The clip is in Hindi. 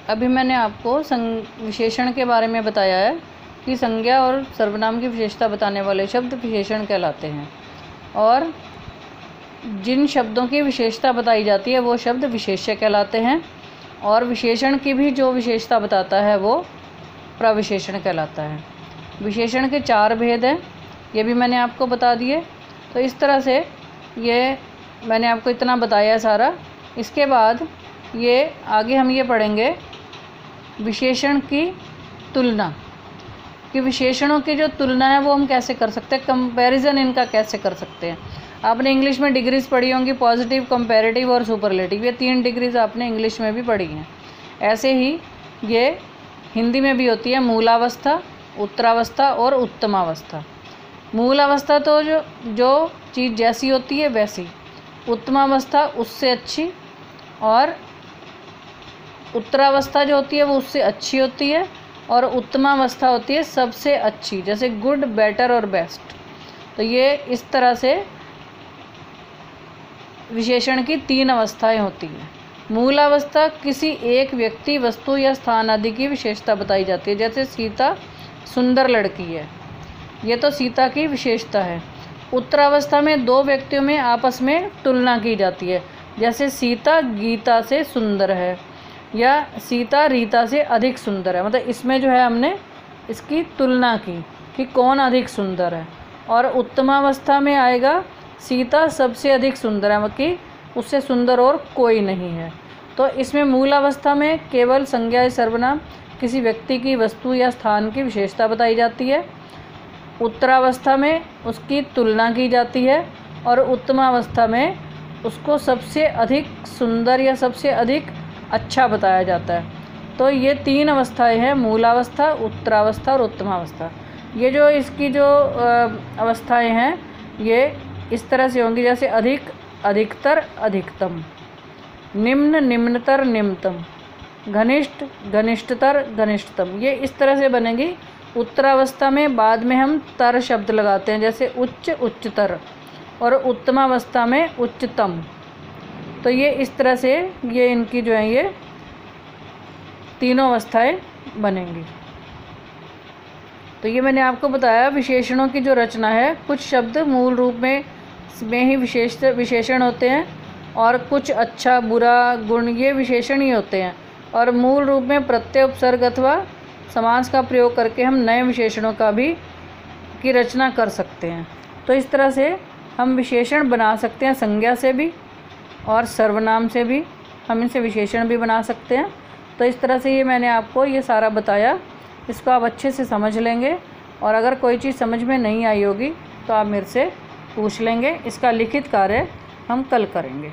अभी मैंने आपको विशेषण के बारे में बताया है कि संज्ञा और सर्वनाम की विशेषता बताने वाले शब्द विशेषण कहलाते हैं और जिन शब्दों की विशेषता बताई जाती है वो शब्द विशेष्य कहलाते हैं और विशेषण की भी जो विशेषता बताता है वो प्रविशेषण कहलाता है। विशेषण के 4 भेद हैं, ये भी मैंने आपको बता दिए। तो इस तरह से ये मैंने आपको इतना बताया सारा। इसके बाद ये आगे हम ये पढ़ेंगे विशेषण की तुलना, कि विशेषणों की जो तुलना है वो हम कैसे कर सकते हैं, कंपैरिजन इनका कैसे कर सकते हैं। आपने इंग्लिश में डिग्रीज पढ़ी होंगी, पॉजिटिव, कंपैरेटिव और सुपरलेटिव, ये 3 डिग्रीज आपने इंग्लिश में भी पढ़ी हैं। ऐसे ही ये हिंदी में भी होती है, मूलावस्था, उत्तरावस्था और उत्तमावस्था। मूलावस्था तो जो चीज़ जैसी होती है वैसी, उत्तमावस्था उससे अच्छी और उत्तरावस्था जो होती है वो उससे अच्छी होती है और उत्तमावस्था होती है सबसे अच्छी, जैसे गुड, बेटर और बेस्ट। तो ये इस तरह से विशेषण की 3 अवस्थाएं होती हैं। मूलावस्था किसी एक व्यक्ति, वस्तु या स्थान आदि की विशेषता बताई जाती है, जैसे सीता सुंदर लड़की है, ये तो सीता की विशेषता है। उत्तरावस्था में 2 व्यक्तियों में आपस में तुलना की जाती है, जैसे सीता गीता से सुंदर है या सीता रीता से अधिक सुंदर है, मतलब इसमें जो है हमने इसकी तुलना की कि कौन अधिक सुंदर है। और उत्तमावस्था में आएगा सीता सबसे अधिक सुंदर है, मतलब कि उससे सुंदर और कोई नहीं है। तो इसमें मूलावस्था में केवल संज्ञा या सर्वनाम किसी व्यक्ति की, वस्तु या स्थान की विशेषता बताई जाती है। उत्तरावस्था में उसकी तुलना की जाती है और उत्तमावस्था में उसको सबसे अधिक सुंदर या सबसे अधिक अच्छा बताया जाता है। तो ये 3 अवस्थाएं हैं, मूलावस्था, उत्तरावस्था और उत्तमावस्था। ये जो इसकी जो अवस्थाएं हैं ये इस तरह से होंगी, जैसे अधिक, अधिकतर, अधिकतम, निम्न, निम्नतर, निम्नतम, घनिष्ठ, घनिष्ठतर, घनिष्ठतम, ये इस तरह से बनेगी। उत्तरावस्था में बाद में हम तर शब्द लगाते हैं, जैसे उच्च, उच्चतर, और उत्तमावस्था में उच्चतम। तो ये इस तरह से ये इनकी जो है ये तीनों अवस्थाएं बनेंगी। तो ये मैंने आपको बताया विशेषणों की जो रचना है। कुछ शब्द मूल रूप में ही विशेषण होते हैं और कुछ अच्छा, बुरा, गुण ये विशेषण ही होते हैं, और मूल रूप में प्रत्यय, उपसर्ग अथवा समास का प्रयोग करके हम नए विशेषणों की रचना कर सकते हैं। तो इस तरह से हम विशेषण बना सकते हैं, संज्ञा से भी और सर्वनाम से भी हम इनसे विशेषण भी बना सकते हैं। तो इस तरह से ये मैंने आपको ये सारा बताया, इसको आप अच्छे से समझ लेंगे और अगर कोई चीज़ समझ में नहीं आई होगी तो आप मेरे से पूछ लेंगे। इसका लिखित कार्य हम कल करेंगे।